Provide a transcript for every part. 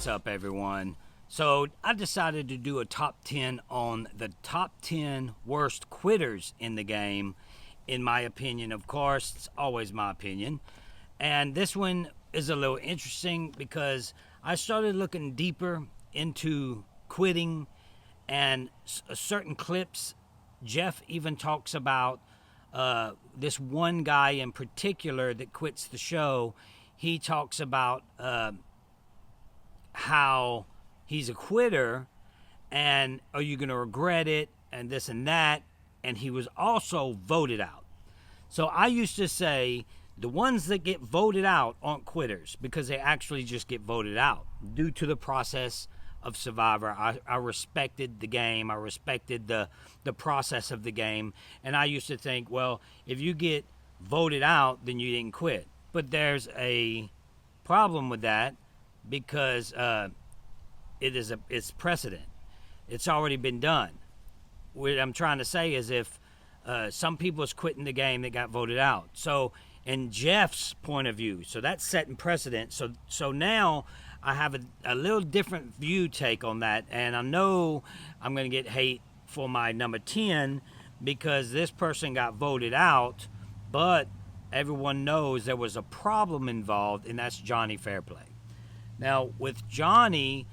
What's up, everyone? So I decided to do a top 10 on the top 10 worst quitters in the game, in my opinion. Of course, it's always my opinion. And this one is a little interesting because I started looking deeper into quitting and certain clips. Jeff even talks about this one guy in particular that quits the show. He talks about how he's a quitter and are you going to regret it and this and that. And he was also voted out. So I used to say the ones that get voted out aren't quitters because they actually just get voted out due to the process of Survivor. I respected the game. I respected the process of the game. And I used to think, well, if you get voted out, then you didn't quit. But there's a problem with that because it's precedent. It's already been done. What I'm trying to say is if some people is quitting the game that got voted out. So in Jeff's point of view, so that's setting precedent. So now I have a little different view take on that, and I know I'm going to get hate for my number 10 because this person got voted out, but everyone knows there was a problem involved, and that's Jonny Fairplay. Now, with Jonny,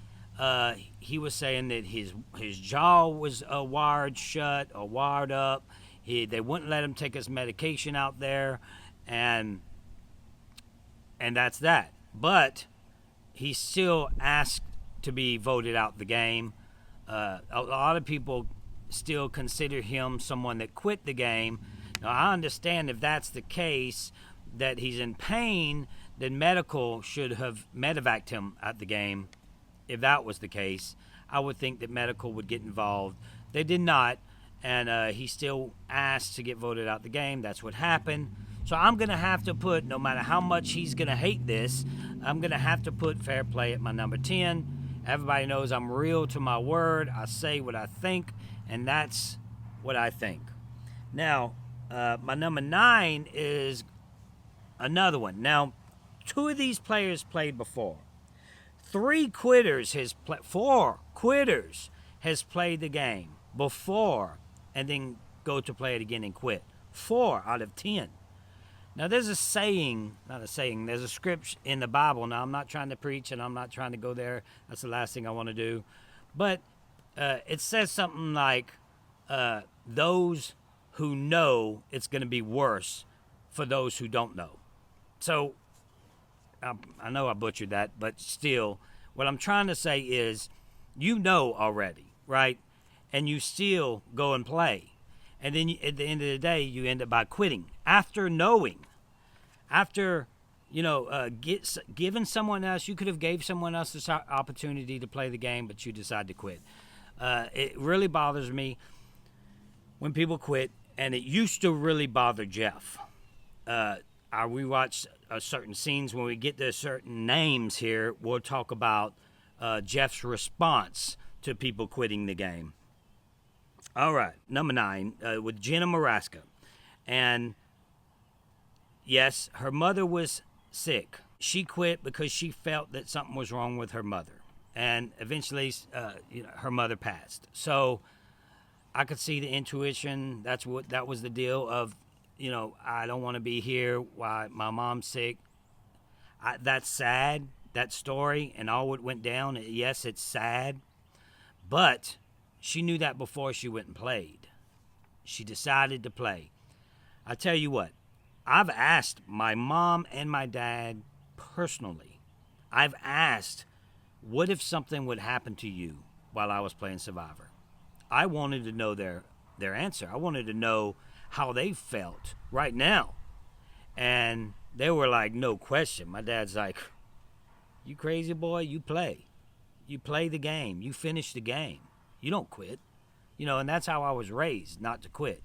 he was saying that his jaw was wired shut or wired up. They wouldn't let him take his medication out there, and that's that. But he still asked to be voted out the game. A lot of people still consider him someone that quit the game. Now, I understand if that's the case, that he's in pain, then medical should have medevaced him at the game. If that was the case, I would think that medical would get involved. They did not, and he still asked to get voted out the game. That's what happened. So I'm going to have to put, no matter how much he's going to hate this, I'm going to have to put Fairplay at my number 10. Everybody knows I'm real to my word. I say what I think, and that's what I think. Now, my number 9 is another one. Now, 2 of these players played before. 4 quitters has played the game before and then go to play it again and quit. 4 out of 10. Now, there's a saying, there's a script in the Bible. Now, I'm not trying to preach and I'm not trying to go there. That's the last thing I want to do. But it says something like, those who know it's going to be worse for those who don't know. So, I know I butchered that, but still, what I'm trying to say is, you know already, right? And you still go and play. And then at the end of the day, you end up by quitting. After knowing, giving someone else, you could have gave someone else this opportunity to play the game, but you decide to quit. It really bothers me when people quit, and it used to really bother Jeff. We watch certain scenes. When we get to certain names here, we'll talk about Jeff's response to people quitting the game. All right, number 9, with Jenna Morasca. And yes, her mother was sick. She quit because she felt that something was wrong with her mother. And eventually, her mother passed. So I could see the intuition. That was the deal of, I don't want to be here while my mom's sick. That's sad, that story, and all what went down. Yes, it's sad. But she knew that before she went and played. She decided to play. I tell you what, I've asked my mom and my dad personally, I've asked, what if something would happen to you while I was playing Survivor? I wanted to know their answer. I wanted to know how they felt right now. And they were like, no question. My dad's like, you crazy boy, you play. You play the game. You finish the game. You don't quit. And that's how I was raised, not to quit.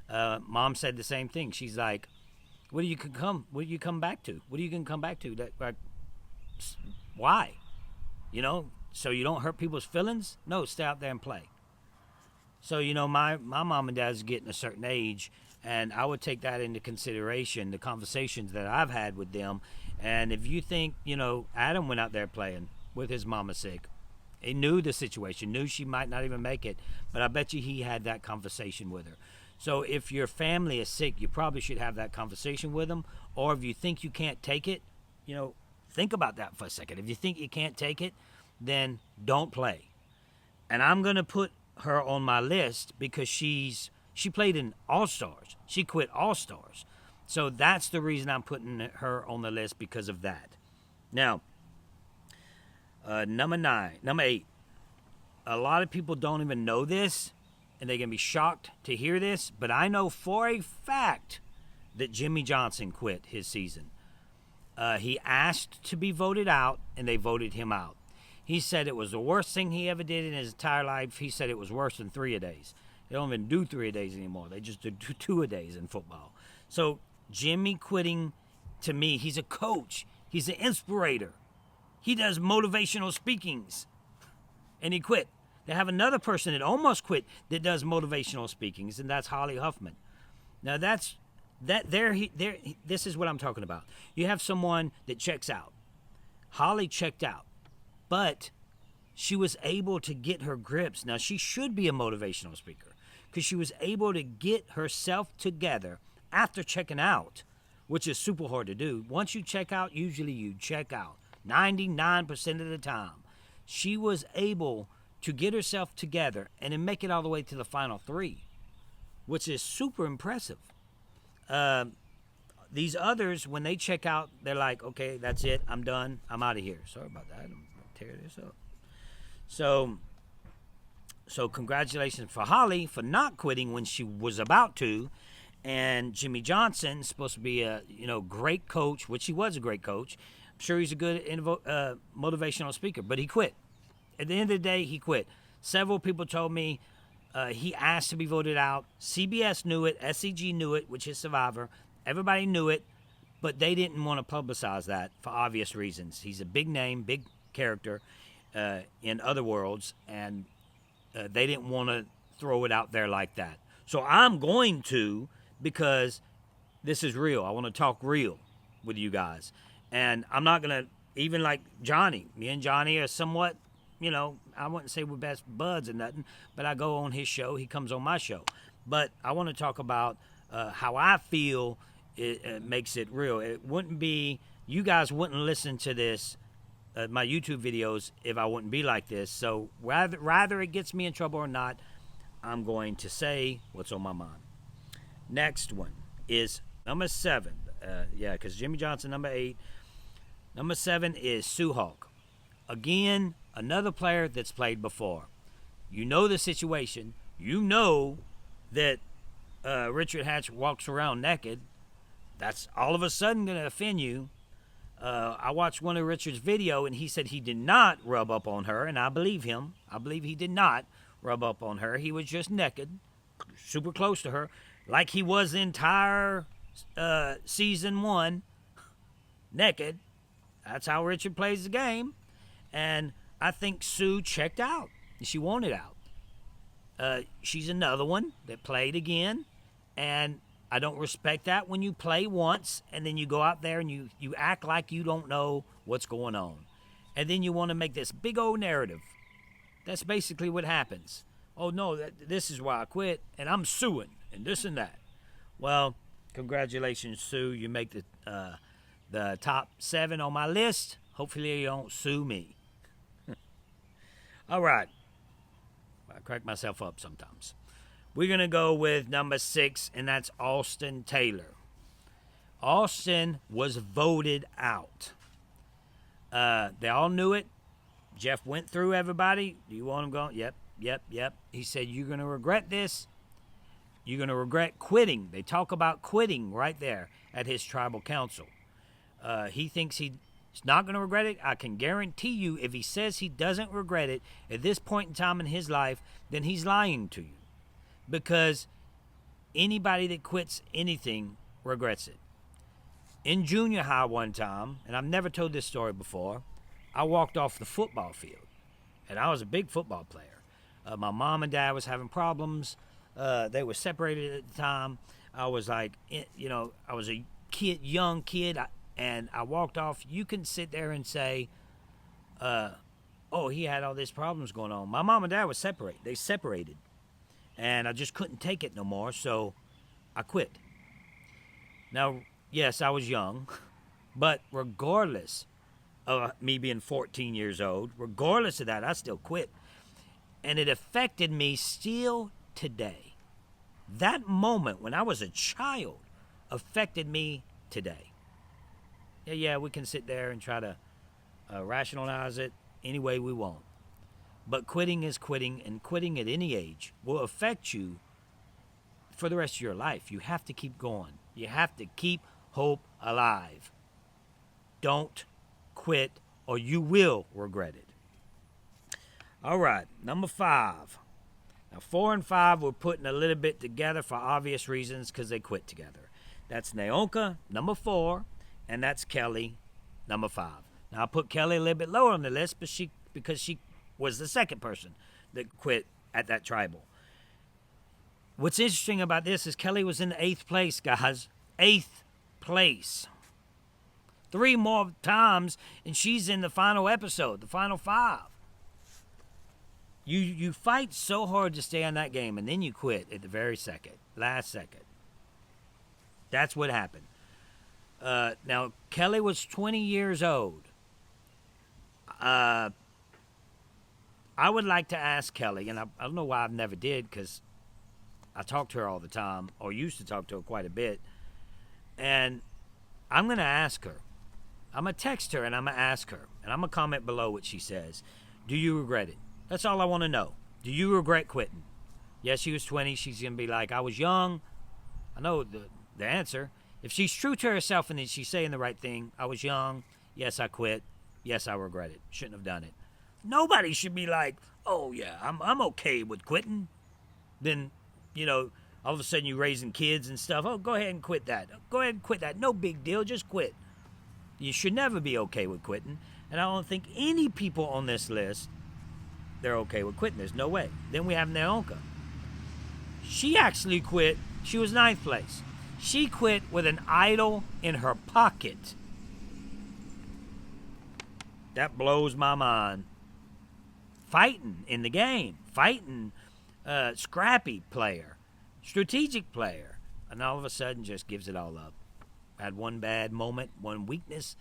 Mom said the same thing. She's like, what do you come back to? What are you going to come back to? Why? So you don't hurt people's feelings? No, stay out there and play. So, my mom and dad's getting a certain age, and I would take that into consideration, the conversations that I've had with them. And if you think, Adam went out there playing, with his mama sick. He knew the situation, knew she might not even make it, but I bet you he had that conversation with her. So if your family is sick, you probably should have that conversation with them. Or if you think you can't take it, think about that for a second. If you think you can't take it, then don't play. And I'm going to put her on my list because she played in All-Stars. She quit All-Stars. So that's the reason I'm putting her on the list, because of that. Now, number 8. A lot of people don't even know this, and they're going to be shocked to hear this, but I know for a fact that Jimmie Johnson quit his season. He asked to be voted out, and they voted him out. He said it was the worst thing he ever did in his entire life. He said it was worse than 3-a-days. They don't even do 3-a-days anymore. They just do 2-a-days in football. So Jimmie quitting, to me, he's a coach. He's an inspirator. He does motivational speakings, and he quit. They have another person that almost quit that does motivational speakings, and that's Holly Huffman. Now this is what I'm talking about. You have someone that checks out. Holly checked out, but she was able to get her grips. Now, she should be a motivational speaker because she was able to get herself together after checking out, which is super hard to do. Once you check out, usually you check out 99% of the time. She was able to get herself together and then make it all the way to the final 3, which is super impressive. These others, when they check out, they're like, okay, that's it. I'm done. I'm out of here. Sorry about that. I'm going to tear this up. So congratulations for Holly for not quitting when she was about to. And Jimmie Johnson, supposed to be a great coach, which he was a great coach. I'm sure he's a good motivational speaker, but he quit. At the end of the day, he quit. Several people told me he asked to be voted out. CBS knew it. SCG knew it, which is Survivor. Everybody knew it, but they didn't want to publicize that for obvious reasons. He's a big name, big character in other worlds, and they didn't want to throw it out there like that. So I'm going to, because this is real. I want to talk real with you guys. And I'm not going to, even like Jonny. Me and Jonny are somewhat, I wouldn't say we're best buds or nothing, but I go on his show. He comes on my show. But I want to talk about how I feel it makes it real. It wouldn't be, you guys wouldn't listen to this, my YouTube videos, if I wouldn't be like this. So rather it gets me in trouble or not, I'm going to say what's on my mind. Next one is number 7. Because Jimmie Johnson, number 8. Number 7 is Sue Hawk. Again, another player that's played before. You know the situation. You know that Richard Hatch walks around naked. That's all of a sudden going to offend you. I watched one of Richard's video, and he said he did not rub up on her, and I believe him. I believe he did not rub up on her. He was just naked, super close to her, like he was the entire season 1, naked. That's how Richard plays the game. And I think Sue checked out. She wanted out. She's another one that played again, and I don't respect that when you play once and then you go out there and you act like you don't know what's going on. And then you want to make this big old narrative. That's basically what happens. Oh, no, this is why I quit, and I'm suing, and this and that. Well, congratulations, Sue. You make the top 7 on my list. Hopefully you don't sue me. All right. I crack myself up sometimes. We're going to go with number 6, and that's Austin Taylor. Austin was voted out. They all knew it. Jeff went through everybody. Do you want him going? Yep. He said, you're going to regret this. You're going to regret quitting. They talk about quitting right there at his tribal council. He thinks he's not going to regret it. I can guarantee you if he says he doesn't regret it at this point in time in his life, then he's lying to you. Because anybody that quits anything regrets it. In junior high one time, and I've never told this story before, I walked off the football field. And I was a big football player. My mom and dad was having problems. They were separated at the time. I was like, I was a young kid, and I walked off. You can sit there and say, oh, he had all these problems going on. My mom and dad were separated. They separated. And I just couldn't take it no more, so I quit. Now, yes, I was young, but regardless of me being 14 years old, regardless of that, I still quit. And it affected me still today. That moment when I was a child affected me today. Yeah, we can sit there and try to rationalize it any way we want. But quitting is quitting, and quitting at any age will affect you for the rest of your life. You have to keep going. You have to keep hope alive. Don't quit or you will regret it. All right, number 5. Now, 4 and 5 we're putting a little bit together for obvious reasons because they quit together. That's Naonka, number 4, and that's Kelly, number 5. Now, I put Kelly a little bit lower on the list because she was the second person that quit at that tribal. What's interesting about this is Kelly was in 8th place, guys. 8th place. 3 more times, and she's in the final episode, the final 5. You fight so hard to stay on that game, and then you quit at the very last second. That's what happened. Now, Kelly was 20 years old. I would like to ask Kelly, and I don't know why I've never did, because I talk to her all the time, or used to talk to her quite a bit, and I'm going to ask her. I'm going to text her, and I'm going to ask her, and I'm going to comment below what she says. Do you regret it? That's all I want to know. Do you regret quitting? Yes, she was 20. She's going to be like, I was young. I know the answer. If she's true to herself and then she's saying the right thing, I was young. Yes, I quit. Yes, I regret it. Shouldn't have done it. Nobody should be like, oh, yeah, I'm okay with quitting. Then, all of a sudden you're raising kids and stuff. Oh, go ahead and quit that. Go ahead and quit that. No big deal. Just quit. You should never be okay with quitting. And I don't think any people on this list, they're okay with quitting. There's no way. Then we have Naonka. She actually quit. She was 9th place. She quit with an idol in her pocket. That blows my mind. Fighting in the game. Fighting, scrappy player. Strategic player. And all of a sudden just gives it all up. Had one bad moment, one weakness,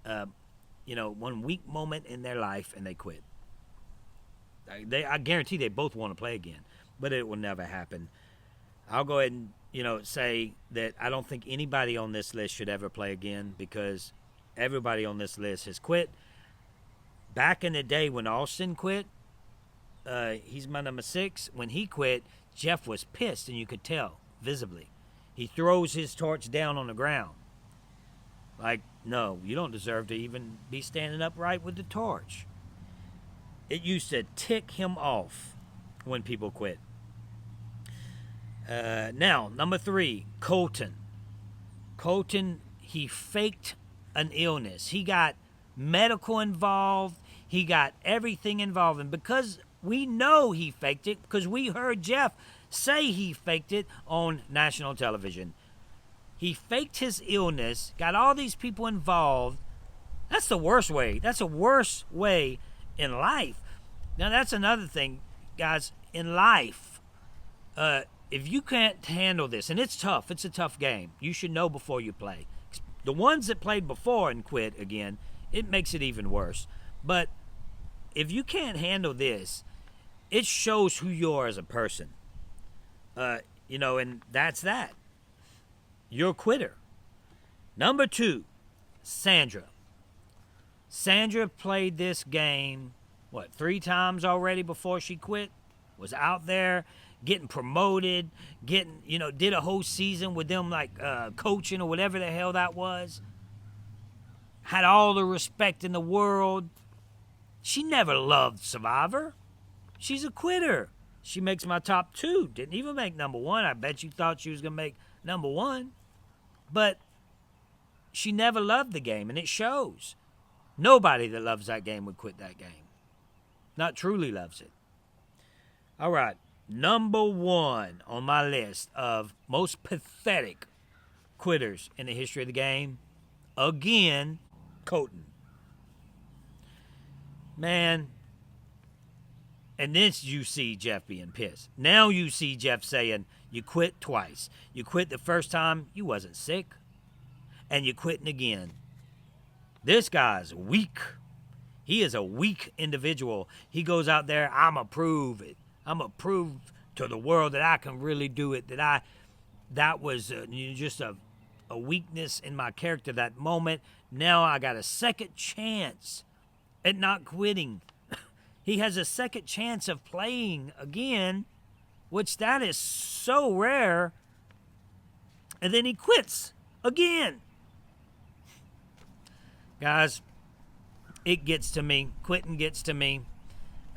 one weak moment in their life, and they quit. I guarantee they both want to play again, but it will never happen. I'll go ahead and, say that I don't think anybody on this list should ever play again because everybody on this list has quit. Back in the day when Austin quit, he's my number 6. When he quit, Jeff was pissed, and you could tell visibly. He throws his torch down on the ground. Like, no, you don't deserve to even be standing upright with the torch. It used to tick him off when people quit. Now, number 3, Colton. Colton, he faked an illness. He got medical involved. He got everything involved. And because we know he faked it, because we heard Jeff say he faked it on national television. He faked his illness, got all these people involved. That's the worst way. That's a worse way in life. Now, that's another thing, guys. In life, if you can't handle this, and it's tough. It's a tough game. You should know before you play. The ones that played before and quit again, it makes it even worse. But if you can't handle this, it shows who you are as a person. And that's that. You're a quitter. Number 2, Sandra. Sandra played this game, 3 times already before she quit? Was out there getting promoted, did a whole season with them coaching or whatever the hell that was. Had all the respect in the world. She never loved Survivor. She's a quitter. She makes my top 2. Didn't even make number 1. I bet you thought she was going to make number 1. But she never loved the game, and it shows. Nobody that loves that game would quit that game. Not truly loves it. All right. Number 1 on my list of most pathetic quitters in the history of the game. Again, Colton. Man. And then you see Jeff being pissed. Now you see Jeff saying, you quit twice. You quit the first time, you wasn't sick. And you quitting again. This guy's weak. He is a weak individual. He goes out there, I'm going to prove it. I'm going to prove to the world that I can really do it. That was just a weakness in my character that moment. Now I got a second chance at not quitting. He has a second chance of playing again, which that is so rare. And then he quits again. Guys, it gets to me. Quitting gets to me.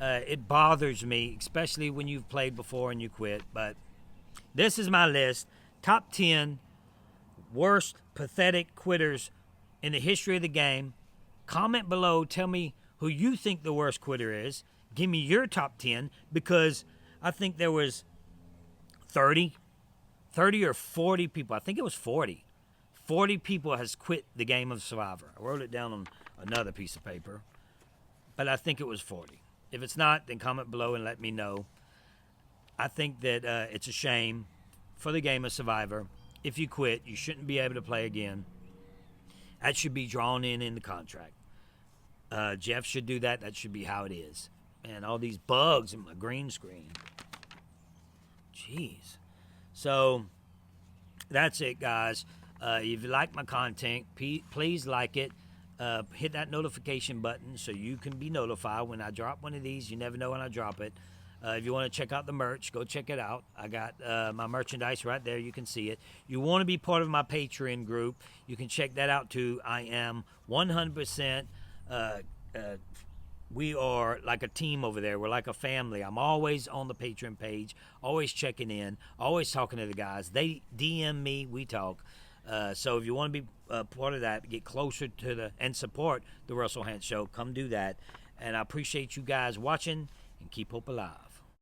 It bothers me, especially when you've played before and you quit. But this is my list. Top 10 worst pathetic quitters in the history of the game. Comment below. Tell me who you think the worst quitter is. Give me your top 10, because I think there was 30 or 40 people. I think it was 40. 40 people has quit the game of Survivor. I wrote it down on another piece of paper, but I think it was 40. If it's not, then comment below and let me know. I think that it's a shame for the game of Survivor. If you quit, you shouldn't be able to play again. That should be drawn in the contract. Jeff should do that. That should be how it is. Man, all these bugs in my green screen. Jeez. So, that's it, guys. If you like my content, please like it. Hit that notification button so you can be notified when I drop one of these. You never know when I drop it. If you want to check out the merch, go check it out. I got my merchandise right there. You can see it. You want to be part of my Patreon group, you can check that out too. I am 100%. We are like a team over there. We're like a family. I'm always on the Patreon page, always checking in, always talking to the guys. They DM me, we talk. So if you want to be part of that, get closer to and support the Russell Hantz Show, come do that. And I appreciate you guys watching, and keep hope alive.